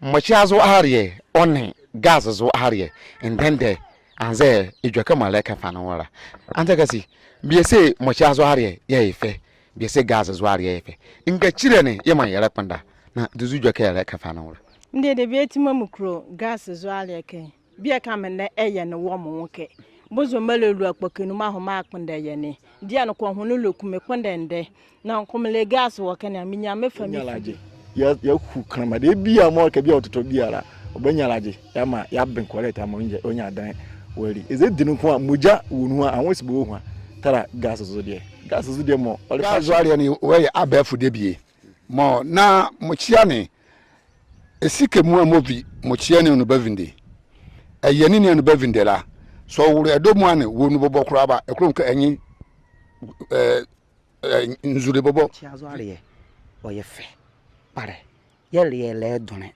Mokyia zo ahare one gas zo ahare ndende anze edwaka maleka fa no wora anta kasi biese Mokyia zo ahare ye ife biese gas zo ahare ye ife nga chire ne ye man yere panda na duzu dwaka yere ka fa no wora ndede bieti mamukro gas zo ahare ke bia ka me na eye ne wo mo nwoke bozo malelu akpakenu ma ho ma akpanda ye ne dia no ko hono lokume kwanda nde na nkomle gas wo ke na minya mefa mi ya ku kramade bia mo ka bia ototo biara obanyalaje ya ma ya ben correct ama onye adan wari eze dinu ko moja wonu a awon sibo hu tara gas zo de mo gas zo ari ni we abafu de bie mo na Mokyia ne esike mu amobi Mokyia ne no bavinde ayeni ne no bavinde la so wuru edomu ane wonu bobo kura ba ekrom ka anyi nzure bobo Mokyia zo ari oye fe pare ye le Ɛdonlɛ